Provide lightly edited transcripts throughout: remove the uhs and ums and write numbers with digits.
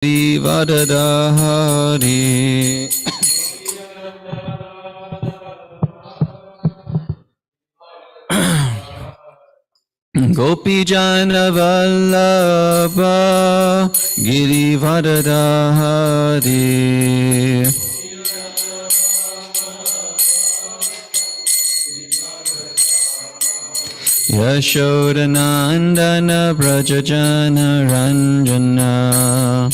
Vadadahari. Gopi Jana Vallabha Giri Vadadahari. Yashodanandana Brajajana Ranjana.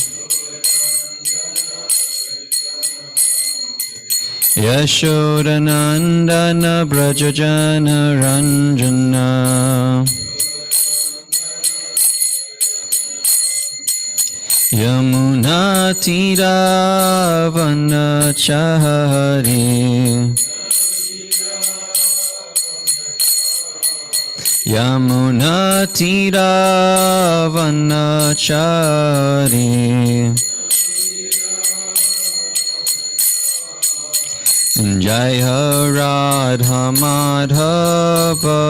Yashodanandana Brajajana Ranjana. Yamuna Tira Vanachari. Yamuna Tira Vanachari. Jaya Radha Madhava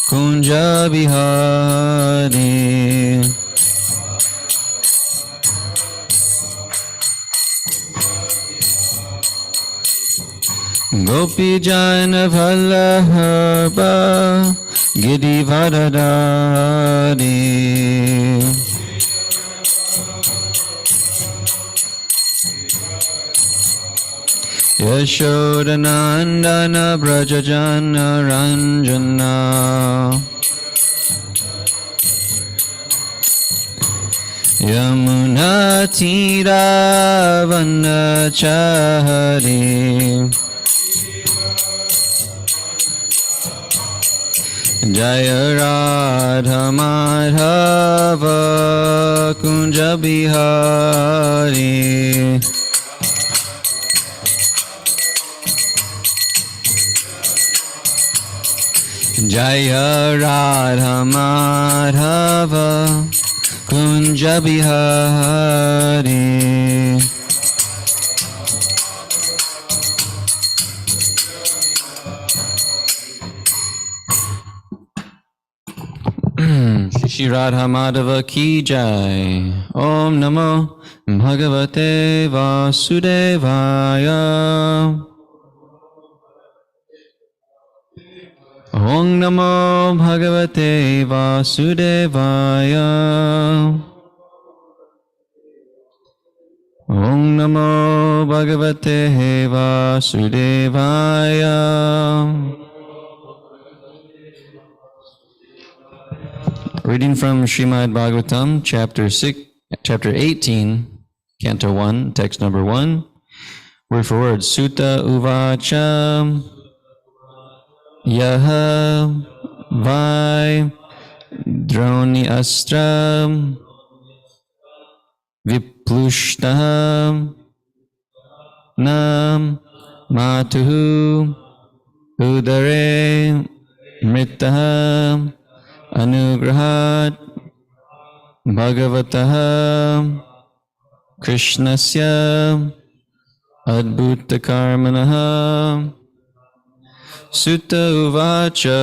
Kunja Bihari. Gopi Jana Vallabha Giri Vadadari. Yashodanandana Brajajana Ranjana. Yamuna Tira Vanachari. Jaya Radha Madhava Kunja Bihari. Jaya Radha Madhava Kunja Bihari. Shri Radha Madhava Ki Jai. Om Namo Bhagavate Vasudevaya. Om Namo Bhagavate Vasudevaya. Om Namo Bhagavate Vasudevaya. Reading from Srimad Bhagavatam, chapter 18, Canto 1, text number 1, word for word. Sutta Uvacha Yaha Vai Droni Astra Viplushtaha Nam Matuhu Udare Mritaha Anugrahat Bhagavataha Krishnasya Adbhuta Karmanaha. Sutta Uvacha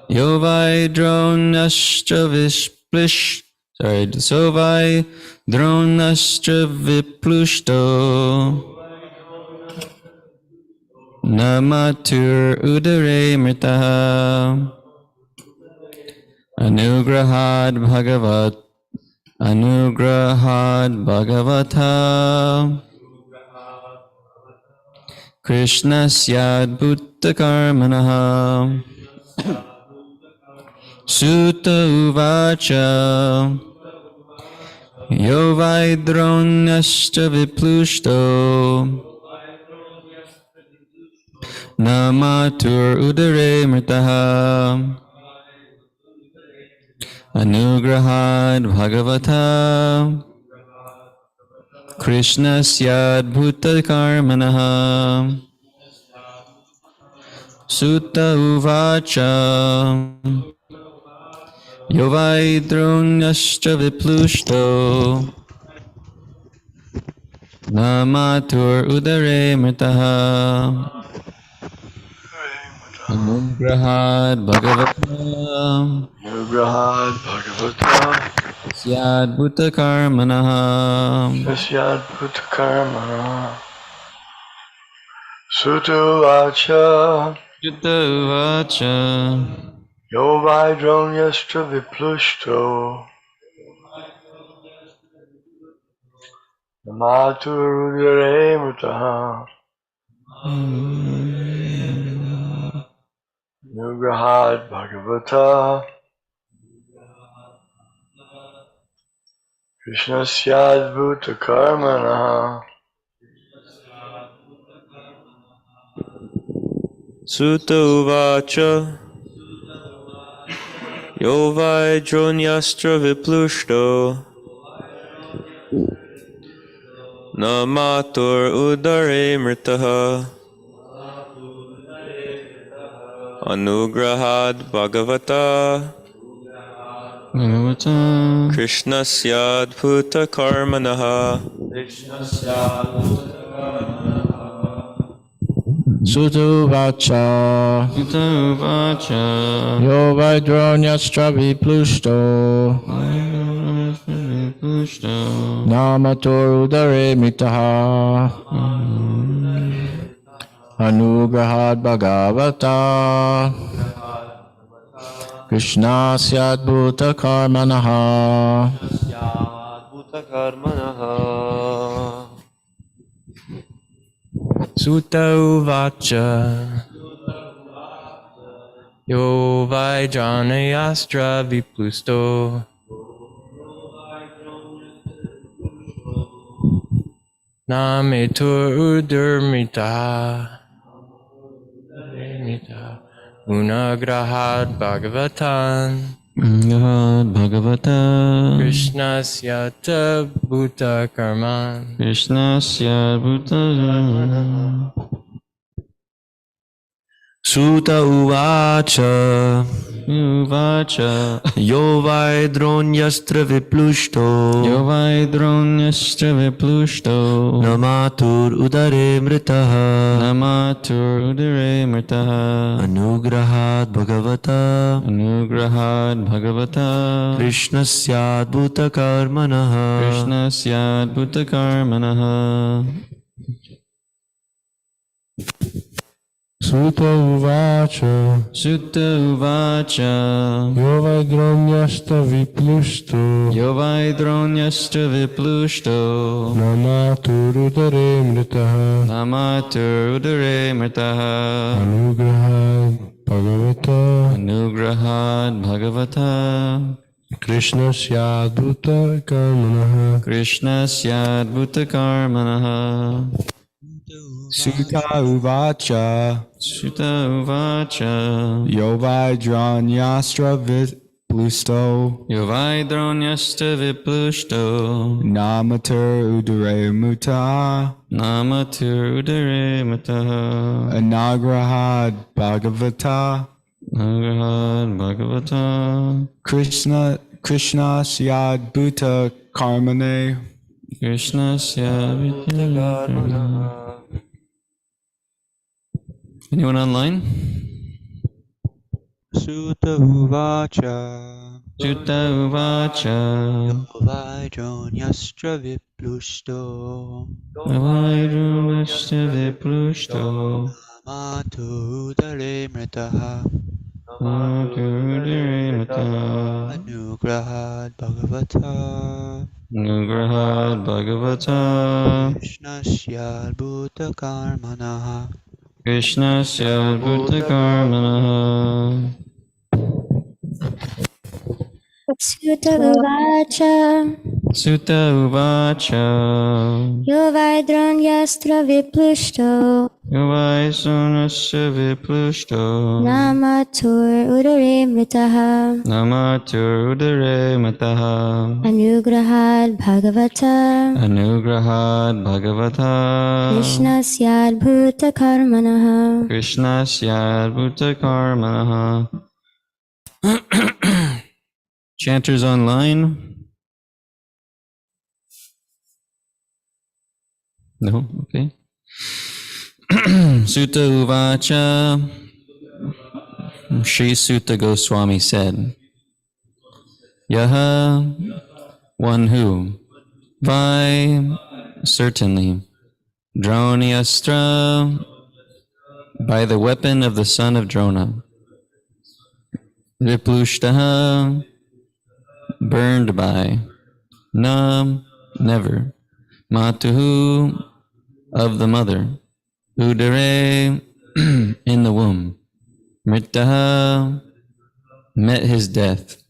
Yovai Dronastra Sovai Dronastra Viplushto Namatur Udare Mritaha Anugrahad Bhagavata Krishnasya Bhutta Karmanaha. Sutta Uvacha Yovai Dronascha Viplushto Namatur Udare Mritaha Anugrahad Bhagavata Krishnasya Bhutta Karmanaha. Sutta Uvacha Yovai Dronascha Viplushto Namatur Udare Mritaha Anugrahad Bhagavata Anugrahad Bhagavata Syad bhuta karmanaha. Yasyad bhutakarmana. Suto vacha. Sutta uvacha. Yo vaidron yastra viplushto. Maturudare mutaha. Nugrahad bhagavata. Krishna syad bhutakarmana. Sutta uvacha yo vajronyastra viplushto na matur udare mritaha anugrahad bhagavata Bhagavata. Krishnasya adbhuta karmanaha. Sutu vacha Sutta uvacha. yo vaidronyastra viplushto Pushto. namatur udare mitaha anugrahad bhagavata Krishna syadbhuta karmanaha. Adbhuta karmanaha. Sutta uvacha yo vajranayastra viplusto nametur udurmita unagrahad bhagavatan Bhagavad Bhagavata. Krishna syata bhuta karman. Krishna Syad Bhuta. Suta uvacha Uvacha. yo vaidronyastra viplushto Yo Vaidronyastra Viplushto. namatur udare mritaha Namatur Udare Mrtaha. anugrahad bhagavata Anugrahad Bhagavata. krishnasya adbhuta karmanaha. Krishna Syad Bhuta Karmanaha. Sutta uvacha Sutta Uvacha. yo vaidronyastra viplusto Yo Vaidronyastra Viplushto. namatur udare mritaha Namatur Udare Mrtaha. anugrahad bhagavata Anugrahad Bhagavata. Krishna syadbhuta karmanaha. Krishna Syad Bhuta Karmanaha. Sutta uvacha Sutta Uvacha. yo vaidronyastra viplusto Yo Vaidronyastra Viplushto. namatur udare mritaha Namatur Udare Mrtaha. anagrahad bhagavata Anugrahad Bhagavata. Krishna syadbhuta karmane. Krishna Syad Bhuta Karmanaha. Anyone online? Sutta uvacha Sutta Uvacha. Vaidronyastra viplushto Vaidronyastra Viplushto. Matudare mritaha Namatur Udare Mrtaha. Anugrahad bhagavata Anugrahad Bhagavata. Krishna syadbhuta karmanaha. Krishna Syad Bhuta Karmanaha. Sutta uvacha Sutta Uvacha. yo vaidronyastra viplushto Yo Vaidronyastra Viplushto. namatur udare mritaha Namatur Udare Mrtaha. anugrahad bhagavata Anugrahad Bhagavata. Krishna syadbhuta karmanaha. Krishna Syad Bhuta Karmanaha. Chanters online? No? Okay. Sutta Uvacha. Sri Sutta Goswami said, Yaha one who, Vai, certainly, Dronyastra, by the weapon of the son of Drona, Viplushtaha, burned by, Na, never, Matuhu, of the mother, Udare, in the womb, Mritaha, met his death,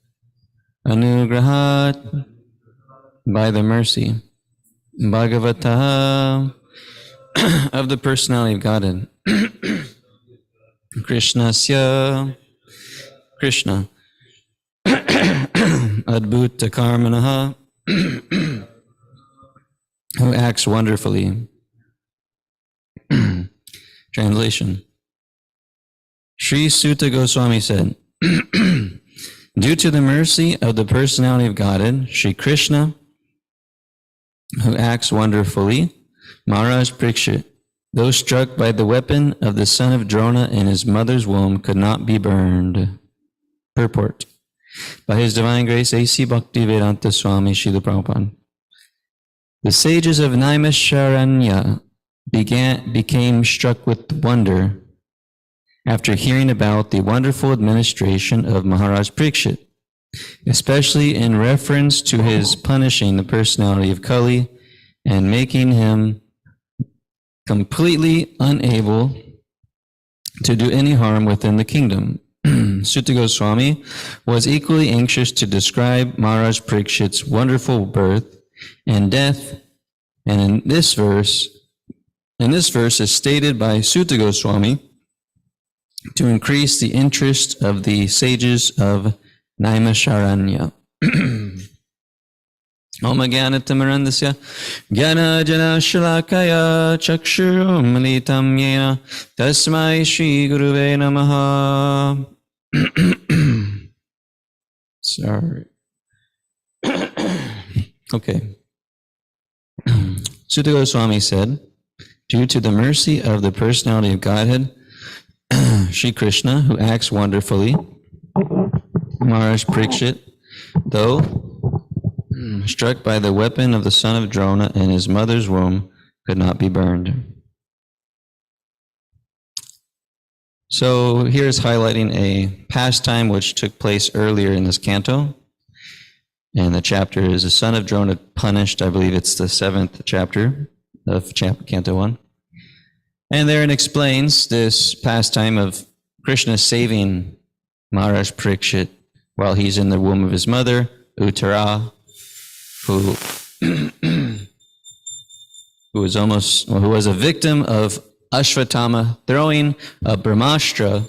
Anugrahat, by the mercy, Bhagavataha, of the personality of Godhead, Krishnasya, Krishna, Adbhuta Karmanaha, who acts wonderfully. Translation. Sri Sutta Goswami said, due to the mercy of the personality of Godhead, Sri Krishna, who acts wonderfully, Maharaj Parikshit, though struck by the weapon of the son of Drona in his mother's womb, could not be burned. Purport. By his divine grace, A.C. Bhaktivedanta Swami Srila Prabhupada. The sages of Naimisharanya became struck with wonder after hearing about the wonderful administration of Maharaj Parikshit, especially in reference to his punishing the personality of Kali and making him completely unable to do any harm within the kingdom. Sutta Goswami was equally anxious to describe Maharaj Parikshit's wonderful birth and death, and in this verse is stated by Sutta Goswami to increase the interest of the sages of Naimisharanya. Om Jnanatimirandasya Jnana Jana Shalakaya Chakshurum Militam Yena Tasmai Shri Guruve Namaha. Sorry. Okay. Sutta Goswami said, due to the mercy of the personality of Godhead, Shri Krishna, who acts wonderfully, Maharaj Parikshit, though struck by the weapon of the son of Drona in his mother's womb, could not be burned. So here's highlighting a pastime which took place earlier in this canto. And the chapter is the son of Drona punished. I believe it's the 7th chapter of Canto 1. And therein explains this pastime of Krishna saving Maharaj Parikshit while he's in the womb of his mother, Uttara, who was a victim of Ashvatthama throwing a Brahmastra,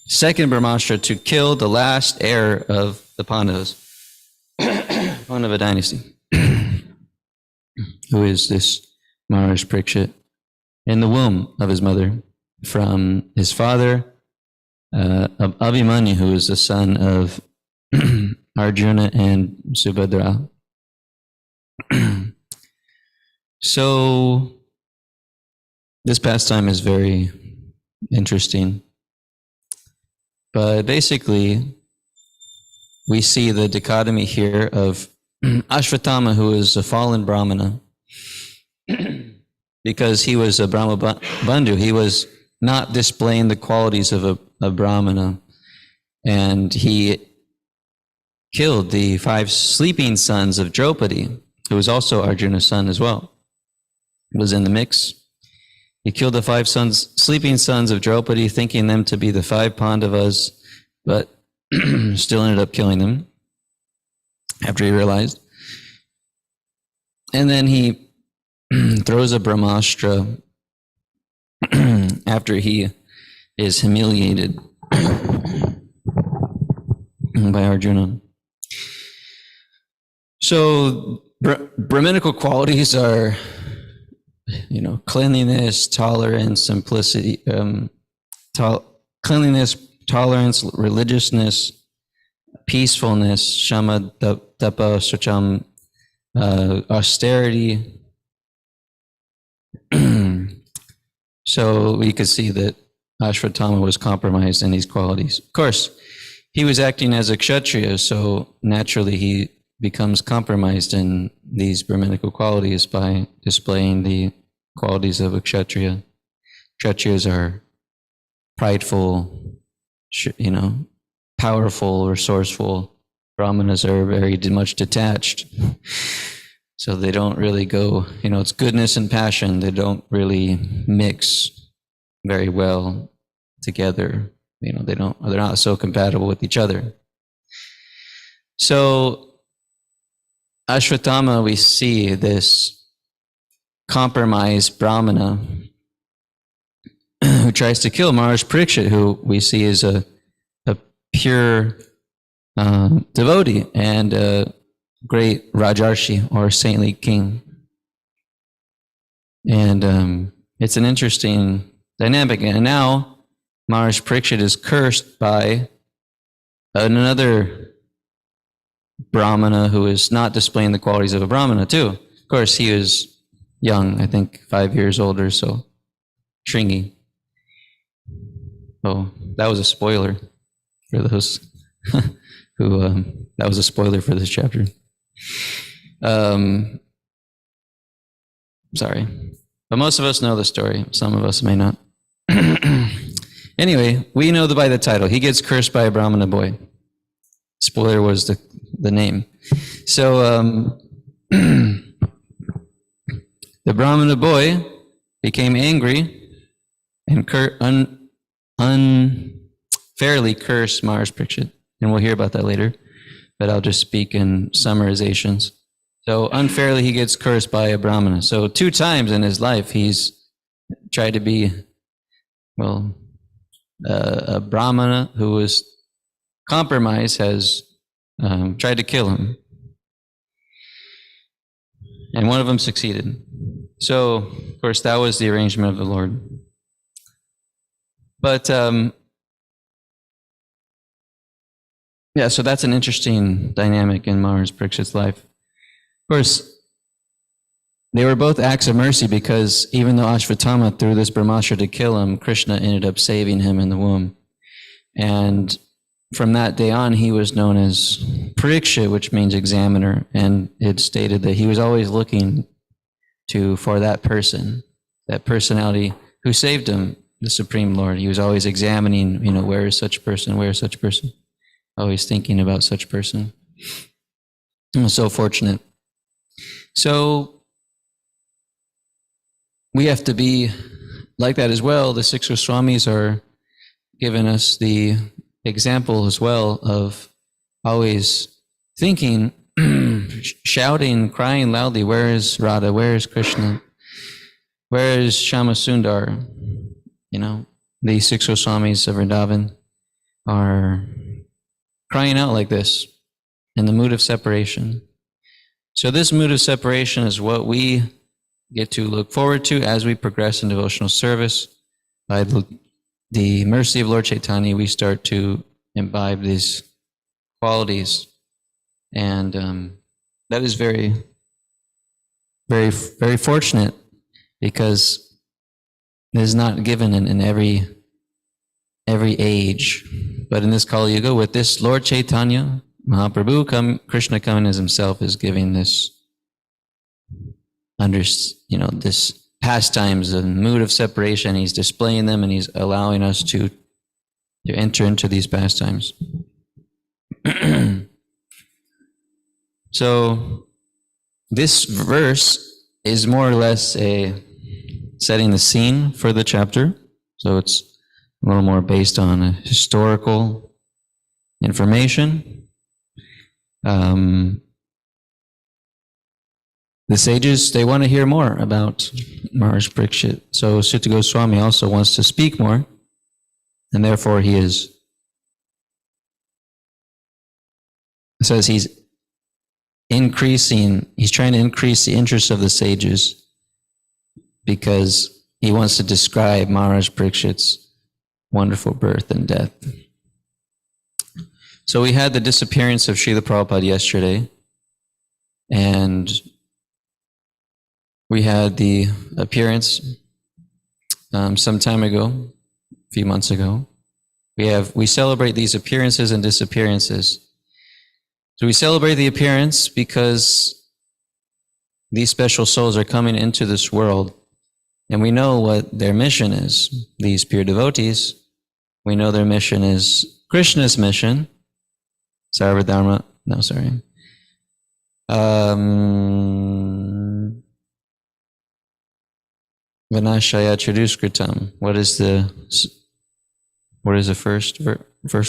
second Brahmastra, to kill the last heir of the Pandavas, Pandava dynasty, who is this Maharaj Parikshit, in the womb of his mother, from his father, of Abhimanyu, who is the son of Arjuna and Subhadra. So this pastime is very interesting. But basically, we see the dichotomy here of Ashvatthama, who is a fallen Brahmana, because he was a Brahma Bandhu. He was not displaying the qualities of a Brahmana. And he killed the 5 sleeping sons of Draupadi, who was also Arjuna's son as well. He was in the mix. He killed the 5 sleeping sons of Draupadi, thinking them to be the 5 Pandavas, but still ended up killing them after he realized. And then he throws a Brahmastra after he is humiliated by Arjuna. So Brahminical qualities are, cleanliness, tolerance, simplicity, cleanliness, tolerance, religiousness, peacefulness, shama, tapa, sucham, austerity. So we could see that Ashvatthama was compromised in these qualities. Of course, he was acting as a kshatriya, so naturally he becomes compromised in these Brahminical qualities by displaying the qualities of a Kshatriya. Kshatriyas are prideful, powerful, resourceful. Brahmanas are very much detached. So they don't really go, it's goodness and passion. They don't really mix very well together. They're not so compatible with each other. So Ashwatthama, we see this compromised Brahmana who tries to kill Maharaj Parikshit, who we see is a pure devotee and a great Rajarshi or saintly king. And it's an interesting dynamic. And now Maharaj Parikshit is cursed by another Brahmana who is not displaying the qualities of a Brahmana too. Of course, he was young, I think 5 years older, so Shringi. Oh, that was a spoiler for those who, that was a spoiler for this chapter. Sorry. But most of us know the story. Some of us may not. Anyway, we know by the title. He gets cursed by a Brahmana boy. Spoiler was the name. So the Brahmana boy became angry and unfairly cursed Maharaj Parikshit. And we'll hear about that later, but I'll just speak in summarizations. So unfairly he gets cursed by a Brahmana. So 2 times in his life he's tried to be, a Brahmana who was compromised has tried to kill him. And one of them succeeded. So, of course, that was the arrangement of the Lord. But, so that's an interesting dynamic in Maharaj Parikshit's life. Of course, they were both acts of mercy because even though Ashwatthama threw this Brahmastra to kill him, Krishna ended up saving him in the womb. And from that day on, he was known as Parikshit, which means examiner, and it stated that he was always looking for that person, that personality who saved him, the Supreme Lord. He was always examining, where is such person, where is such person, always thinking about such person. I was so fortunate. So we have to be like that as well. The 6 Goswamis are giving us the example as well of always thinking, shouting, crying loudly, where is Radha, where is Krishna, where is Shama Sundar? The 6 Goswamis of Vrindavan are crying out like this in the mood of separation. So this mood of separation is what we get to look forward to as we progress in devotional service. By the mercy of Lord Chaitanya, we start to imbibe these qualities. And that is very, very, very fortunate because it is not given in every age. But in this Kali Yuga, with this Lord Chaitanya, Mahaprabhu, Krishna coming as himself, is giving this this pastimes, a mood of separation. He's displaying them and he's allowing us to enter into these pastimes. So this verse is more or less setting the scene for the chapter. So it's a little more based on historical information. The sages, they want to hear more about Maharaj Parikshit. So Sutta Goswami also wants to speak more, and therefore says he's trying to increase the interest of the sages because he wants to describe Maharaj Parikshit's wonderful birth and death. So we had the disappearance of Srila Prabhupada yesterday, and we had the appearance some time ago, a few months ago. We celebrate these appearances and disappearances. So we celebrate the appearance because these special souls are coming into this world, and we know what their mission is. These pure devotees, we know their mission is Krishna's mission. Sarvadharma, no, sorry. Vinashaya Chaduskritam. What is the first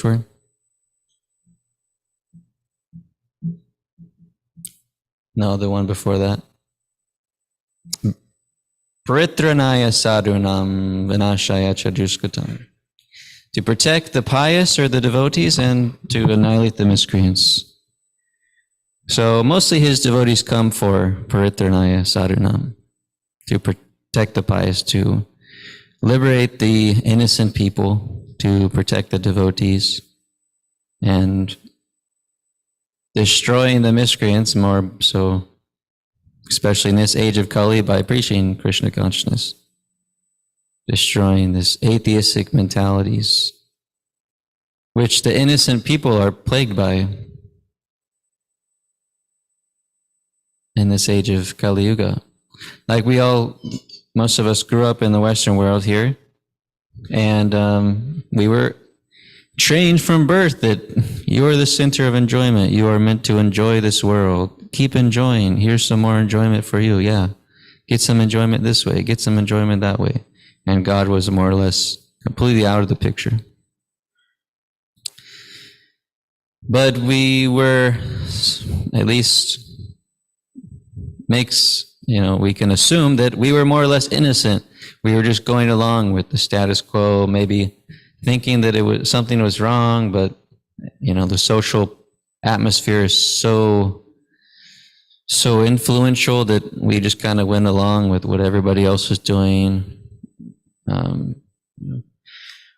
word? No, the one before that. Paritranaya sadhunam vinashaya chaduskatam. To protect the pious or the devotees and to annihilate the miscreants. So mostly his devotees come for paritranaya sadhunam, to protect the pious, to liberate the innocent people, to protect the devotees, and destroying the miscreants more so, especially in this age of Kali, by preaching Krishna consciousness, destroying this atheistic mentalities, which the innocent people are plagued by in this age of Kali Yuga. Like most of us grew up in the Western world here, and we were trained from birth that you are the center of enjoyment. You are meant to enjoy this world. Keep enjoying. Here's some more enjoyment for you. Yeah. Get some enjoyment this way. Get some enjoyment that way. And God was more or less completely out of the picture. But we were, at least we can assume that we were more or less innocent. We were just going along with the status quo, maybe thinking that something was wrong, but the social atmosphere is so influential that we just kind of went along with what everybody else was doing.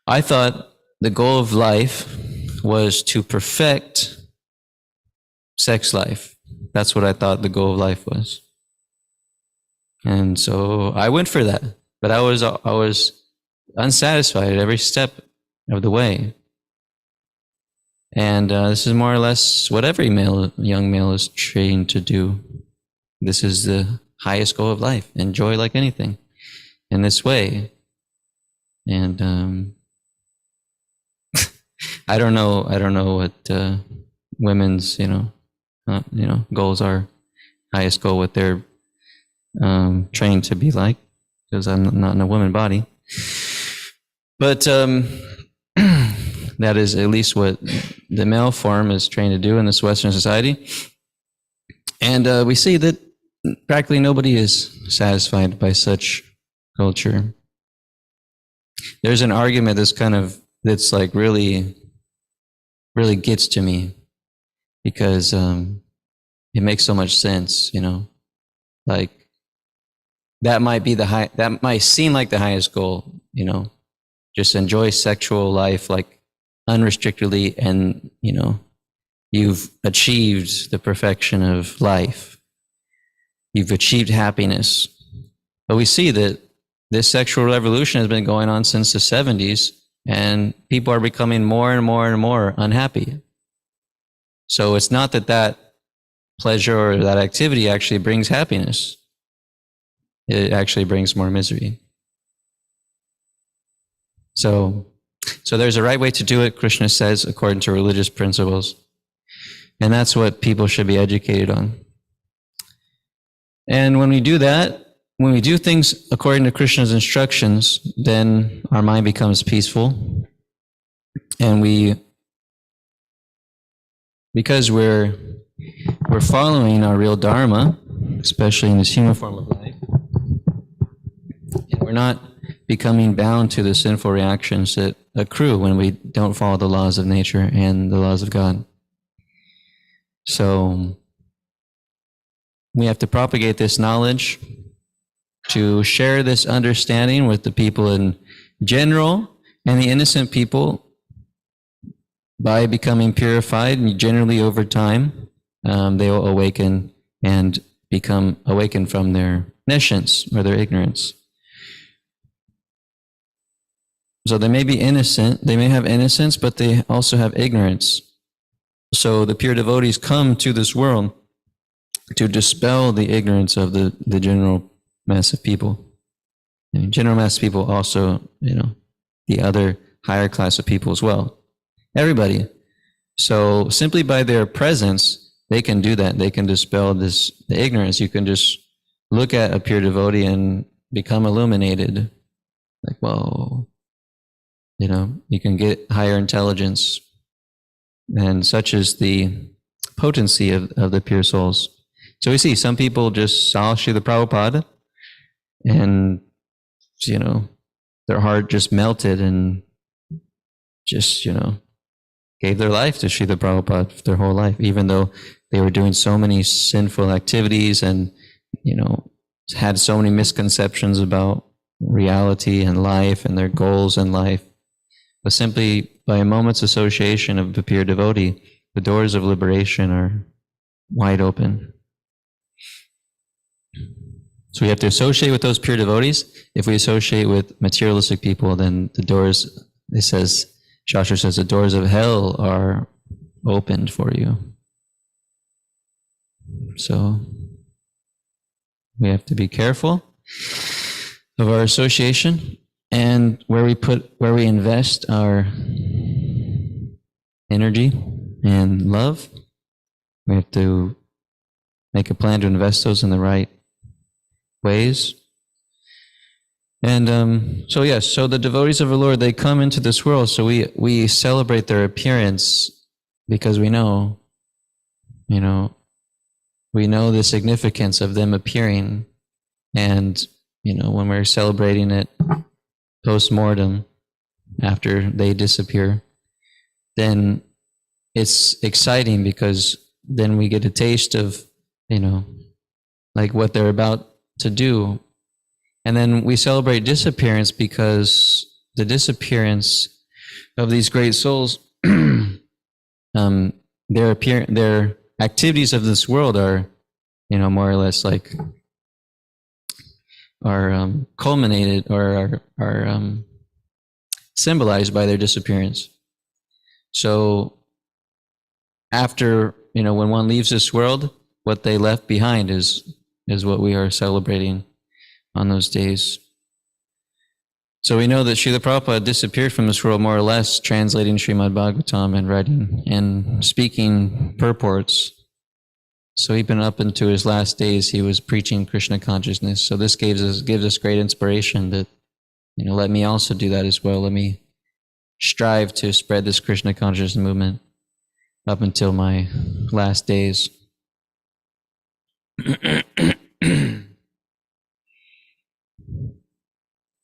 I thought the goal of life was to perfect sex life. That's what I thought the goal of life was. And so I went for that, but I was unsatisfied at every step of the way. And this is more or less what every young male is trained to do. This is the highest goal of life. Enjoy like anything in this way. And I don't know what women's goals are. Highest goal, what they're trained to be like, because I'm not in a woman body. But that is at least what the male form is trained to do in this Western society. And we see that practically nobody is satisfied by such culture. There's an argument that's like really, really gets to me, because it makes so much sense, like that might seem like the highest goal, just enjoy sexual life like unrestrictedly, and you've achieved the perfection of life. You've achieved happiness. But we see that this sexual revolution has been going on since the 70s, and people are becoming more and more and more unhappy. So it's not that pleasure or that activity actually brings happiness. It actually brings more misery. So there's a right way to do it, Krishna says, according to religious principles. And that's what people should be educated on. And when we do that, when we do things according to Krishna's instructions, then our mind becomes peaceful. And because we're following our real dharma, especially in this human form of life, and we're not becoming bound to the sinful reactions that accrue when we don't follow the laws of nature and the laws of God. So we have to propagate this knowledge, to share this understanding with the people in general and the innocent people by becoming purified, and generally over time they will awaken and become awakened from their nescience or their ignorance. So they may be innocent, they may have innocence, but they also have ignorance. So the pure devotees come to this world to dispel the ignorance of the general mass of people. And general mass of people also, the other higher class of people as well. Everybody. So simply by their presence, they can do that. They can dispel the ignorance. You can just look at a pure devotee and become illuminated. Like, whoa, you can get higher intelligence. And such is the potency of the pure souls. So we see some people just saw Srila Prabhupada and, their heart just melted and just, gave their life to Srila Prabhupada their whole life, even though they were doing so many sinful activities and, had so many misconceptions about reality and life and their goals in life. But simply by a moment's association of the pure devotee, the doors of liberation are wide open. So we have to associate with those pure devotees. If we associate with materialistic people, then the doors, Shastra says, the doors of hell are opened for you. So we have to be careful of our association and where we invest our energy and love. We have to make a plan to invest those in the right ways. And so the devotees of our Lord, they come into this world, so we celebrate their appearance because we know the significance of them appearing. And, when we're celebrating it post-mortem, after they disappear, then it's exciting because then we get a taste of, like what they're about to do. And then we celebrate disappearance because the disappearance of these great souls, their activities of this world are, more or less like are culminated or are symbolized by their disappearance. So after, when one leaves this world, what they left behind is what we are celebrating on those days. So we know that Srila Prabhupada disappeared from this world more or less, translating Srimad Bhagavatam and writing and speaking purports. So even up into his last days, he was preaching Krishna consciousness. So this gives us great inspiration that, let me also do that as well. Let me strive to spread this Krishna consciousness movement up until my last days.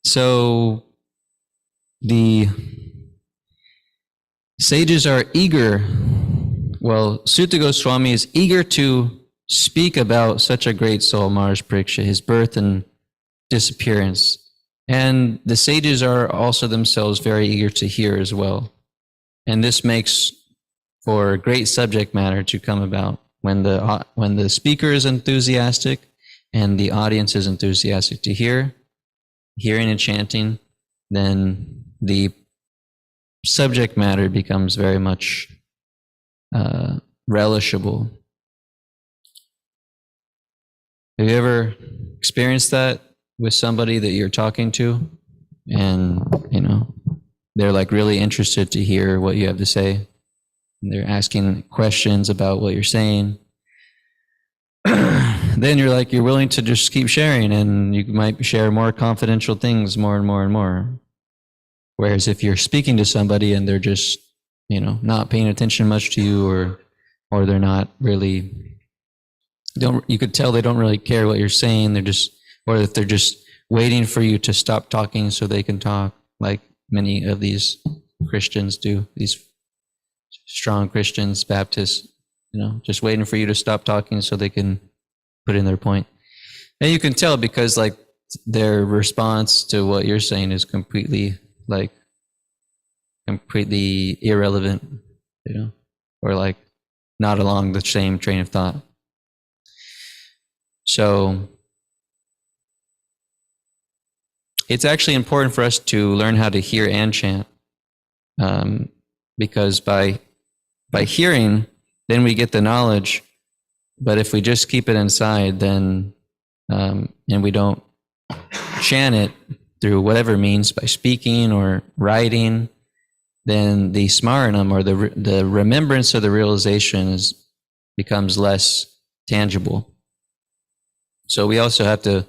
So the sages are eager. Well, Sutta Goswami is eager to speak about such a great soul, Maharaj Pariksha, his birth and disappearance. And the sages are also themselves very eager to hear as well. And this makes for great subject matter to come about when the speaker is enthusiastic and the audience is enthusiastic to hear, hearing and chanting, then the subject matter becomes very much relishable. Have you ever experienced that with somebody that you're talking to and, they're like really interested to hear what you have to say? And they're asking questions about what you're saying. Then you're willing to just keep sharing, and you might share more confidential things more and more and more. Whereas if you're speaking to somebody and they're just, not paying attention much to you, or they're not really, you could tell they don't really care what you're saying. Or if they're just waiting for you to stop talking so they can talk, like many of these Christians do, these strong Christians, Baptists, just waiting for you to stop talking so they can put in their point. And you can tell because like their response to what you're saying is completely irrelevant, or like not along the same train of thought. So it's actually important for us to learn how to hear and chant, because by hearing, then we get the knowledge. But if we just keep it inside, then and we don't chant it through whatever means, by speaking or writing, then the smaranam, or the remembrance of the realization, becomes less tangible. So we also have to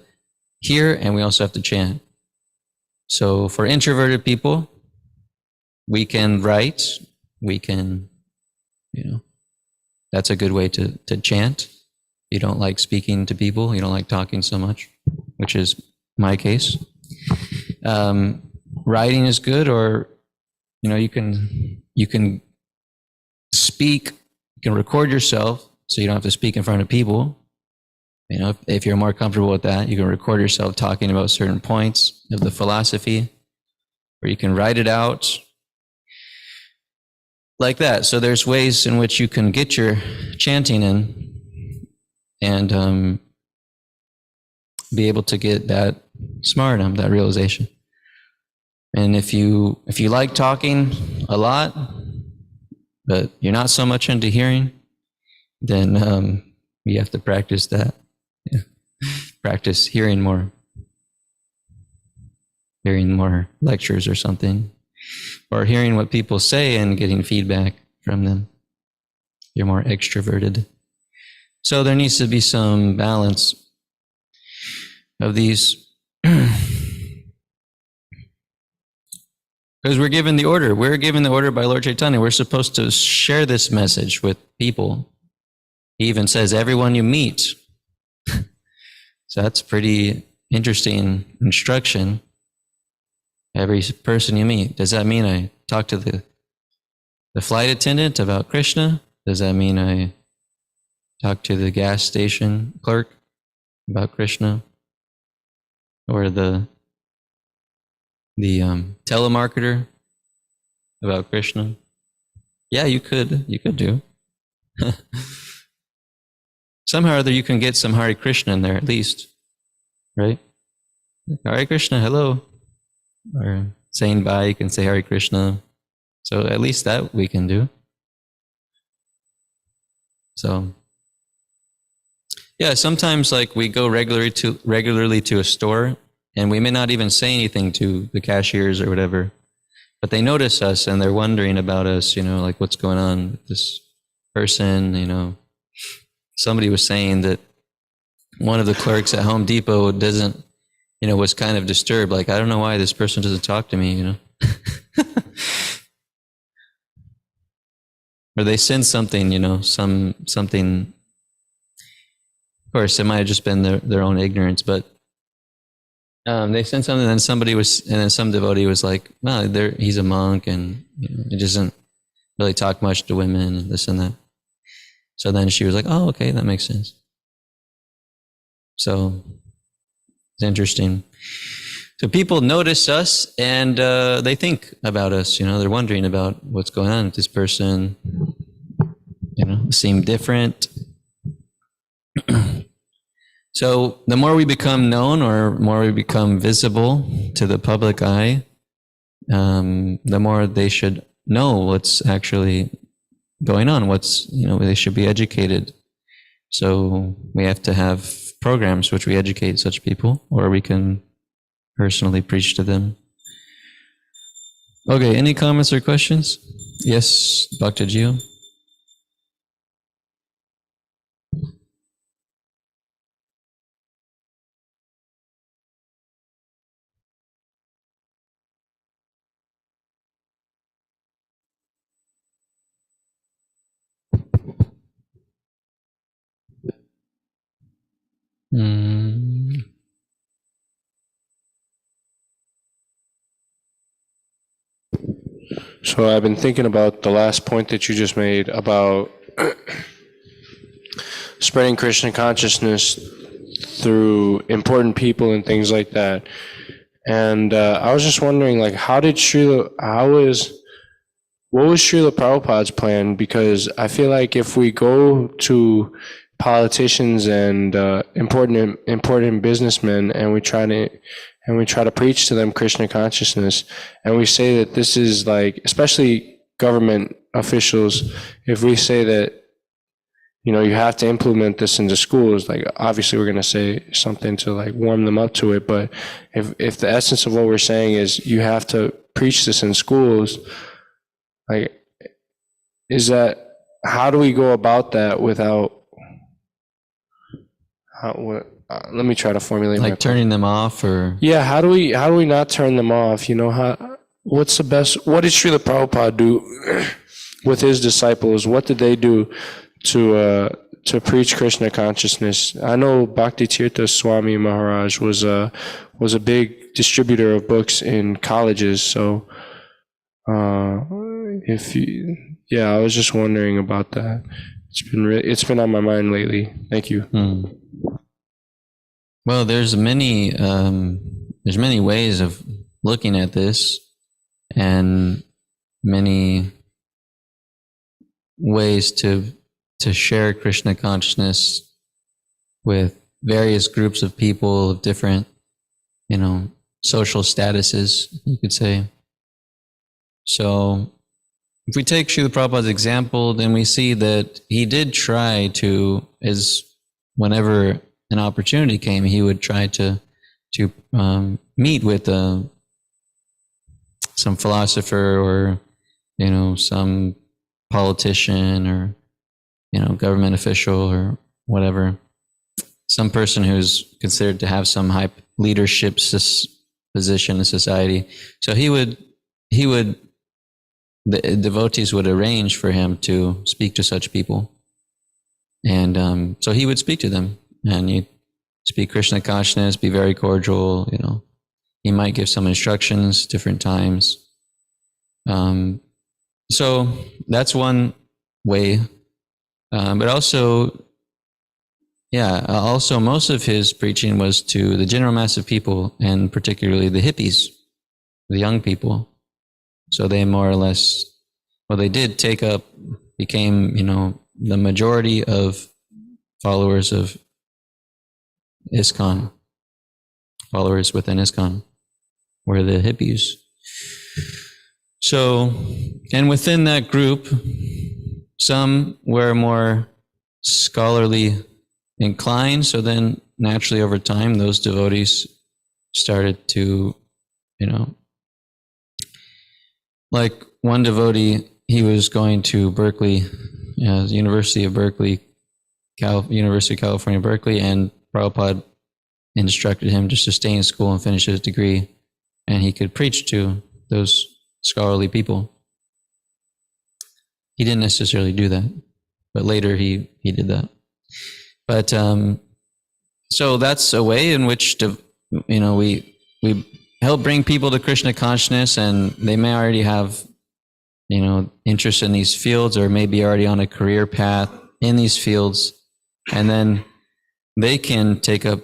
hear, and we also have to chant. So for introverted people, we can write, we can, that's a good way to chant. You don't like speaking to people, you don't like talking so much, which is my case. Writing is good, or you can speak, you can record yourself, so you don't have to speak in front of people. If you're more comfortable with that, you can record yourself talking about certain points of the philosophy, or you can write it out like that. So there's ways in which you can get your chanting in and be able to get that smartam, that realization. And if you like talking a lot, but you're not so much into hearing, then you have to practice that. Yeah. Practice hearing more lectures or something, or hearing what people say and getting feedback from them. You're more extroverted. So there needs to be some balance of these. Because we're given the order. We're given the order by Lord Chaitanya. We're supposed to share this message with people. He even says, everyone you meet. So that's pretty interesting instruction. Every person you meet. Does that mean I talk to the flight attendant about Krishna? Does that mean I talk to the gas station clerk about Krishna? Or the telemarketer about Krishna? Yeah, you could do. Somehow or other you can get some Hare Krishna in there at least, right? Hare Krishna, hello. Or saying bye, you can say Hare Krishna. So at least that we can do. So yeah, sometimes like we go regularly to a store, and we may not even say anything to the cashiers or whatever, but they notice us and they're wondering about us, like what's going on with this person, Somebody was saying that one of the clerks at Home Depot doesn't, was kind of disturbed. Like, I don't know why this person doesn't talk to me, Or they send something, something. Of course, it might have just been their own ignorance, but they sent something, and then some devotee was like, "Well, he's a monk, and he doesn't really talk much to women, and this and that." So then she was like, "Oh, okay, that makes sense." So it's interesting. So people notice us, and they think about us. They're wondering about what's going on with this person. Seem different. So the more we become known, or more we become visible to the public eye, the more they should know what's actually going on. They should be educated. So we have to have programs which we educate such people, or we can personally preach to them. Okay, any comments or questions? Yes, Dr. Gio. So I've been thinking about the last point that you just made about spreading Krishna consciousness through important people and things like that. And I was just wondering, like, what was Srila Prabhupada's plan? Because I feel like if we go to politicians and important businessmen, and we try to preach to them Krishna consciousness, and we say that this is like, especially government officials, if we say that you know, you have to implement this into schools. Like, obviously we're going to say something to like warm them up to it, but if the essence of what we're saying is you have to preach this in schools, like, is that, how do we go about that without, let me try to formulate my Like turning them off, or yeah, how do we not turn them off? You know, what's the best, what did Srila Prabhupada do with his disciples? What did they do to preach Krishna consciousness? I know Bhakti Tirtha Swami Maharaj was a big distributor of books in colleges. So, I was just wondering about that. It's been on my mind lately. Thank you. Well, there's many ways of looking at this, and many ways to share Krishna consciousness with various groups of people of different, social statuses, you could say. So if we take Srila Prabhupada's example, then we see that he did try to, whenever an opportunity came, he would try to meet with some philosopher, or some politician, or government official, or whatever, some person who's considered to have some high leadership position in society. So the devotees would arrange for him to speak to such people, and so he would speak to them, and you speak Krishna consciousness, be very cordial. He might give some instructions different times. So that's one way. But also most of his preaching was to the general mass of people, and particularly the hippies, the young people. So they more or less, they did became, the majority of followers of ISKCON, followers within ISKCON, were the hippies. So, and within that group, some were more scholarly inclined. So then naturally over time, those devotees started to, like one devotee, he was going to Berkeley, University of Berkeley, University of California, Berkeley, and Prabhupada instructed him just to stay in school and finish his degree, and he could preach to those scholarly people. He didn't necessarily do that, but later he did that. But so that's a way in which we help bring people to Krishna consciousness, and they may already have interest in these fields, or maybe already on a career path in these fields, and then they can take up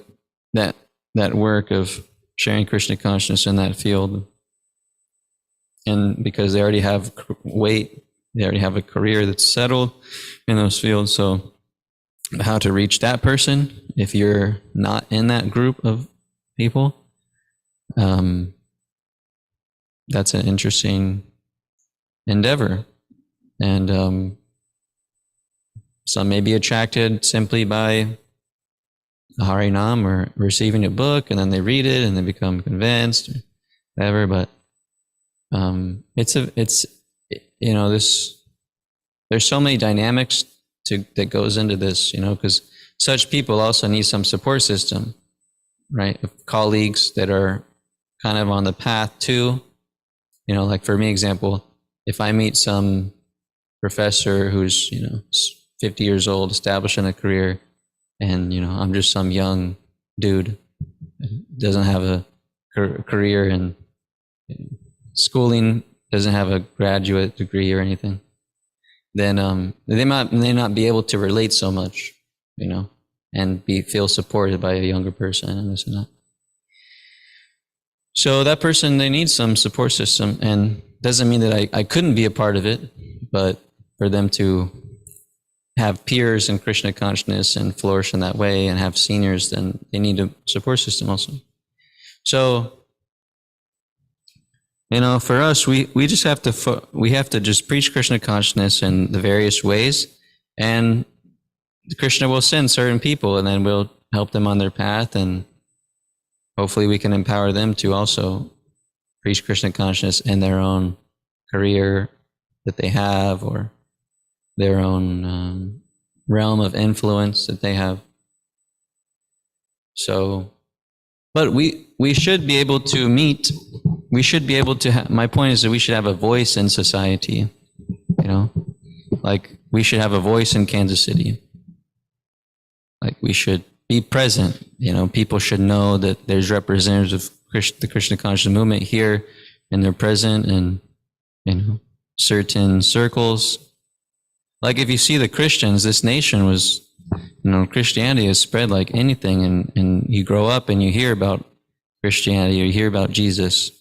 that work of sharing Krishna consciousness in that field. And because they already have weight, they already have a career that's settled in those fields. So how to reach that person if you're not in that group of people, that's an interesting endeavor. And some may be attracted simply by Harinam or receiving a book, and then they read it and they become convinced, or whatever. But there's so many dynamics that goes into this, because such people also need some support system, right? Of colleagues that are kind of on the path too. Like for me, example, if I meet some professor who's 50 years old, established in a career, and I'm just some young dude, doesn't have a career in schooling, doesn't have a graduate degree or anything, then they might not be able to relate so much, and feel supported by a younger person and this and that. So that person, they need some support system, and doesn't mean that I couldn't be a part of it, but for them to have peers in Krishna consciousness and flourish in that way, and have seniors, then they need a support system also. So, for us, we just have to just preach Krishna consciousness in the various ways, and Krishna will send certain people, and then we'll help them on their path, and hopefully we can empower them to also preach Krishna consciousness in their own career that they have, or their own realm of influence that they have. So, but we should be able to meet. We should be able to. My point is that we should have a voice in society. You know, like we should have a voice in Kansas City. Like we should be present. You know, people should know that there's representatives of the Krishna consciousness movement here, and they're present in, you know, certain circles. Like if you see the Christians, this nation was, you know, Christianity is spread like anything, and you grow up and you hear about Christianity, or you hear about Jesus.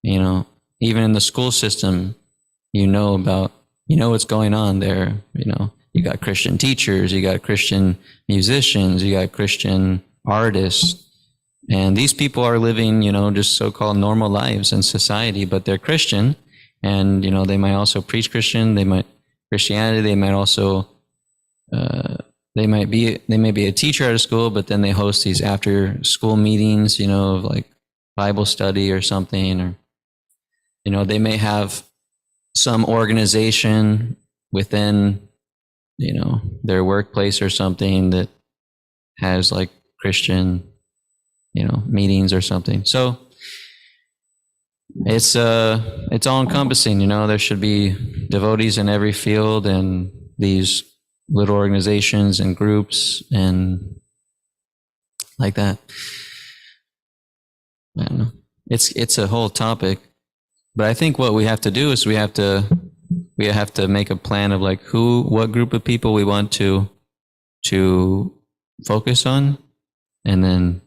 You know, even in the school system, you know what's going on there. You know, you got Christian teachers, you got Christian musicians, you got Christian artists, and these people are living, you know, just so-called normal lives in society, but they're Christian, and you know, they might also preach Christianity. They might also they may be a teacher at a school, but then they host these after school meetings, you know, of like Bible study or something, or you know, they may have some organization within, you know, their workplace or something that has like Christian, you know, meetings or something. So it's all encompassing, you know. There should be devotees in every field, and these little organizations and groups and like that. I don't know. It's a whole topic, but I think what we have to do is we have to make a plan of like what group of people we want to focus on, and then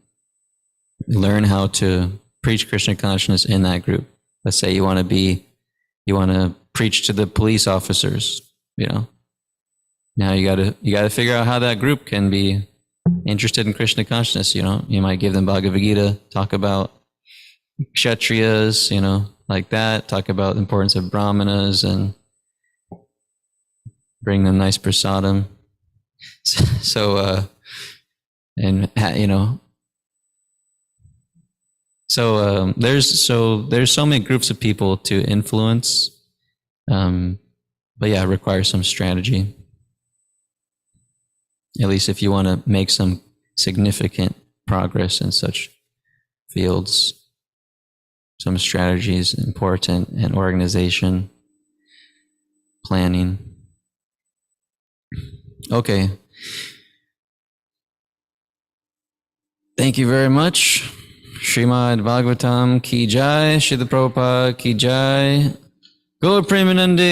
learn how to preach Krishna consciousness in that group. Let's say you want to preach to the police officers, you know. Now you gotta figure out how that group can be interested in Krishna consciousness, you know. You might give them Bhagavad Gita, talk about Kshatriyas, you know, like that, talk about the importance of Brahmanas, and bring them nice prasadam. There's so many groups of people to influence, but yeah, it requires some strategy. At least if you want to make some significant progress in such fields, some strategy is important, and organization, planning. Okay. Thank you very much. Srimad Bhagavatam ki jai, Srila Prabhupada ki jai, Gaur Premanande.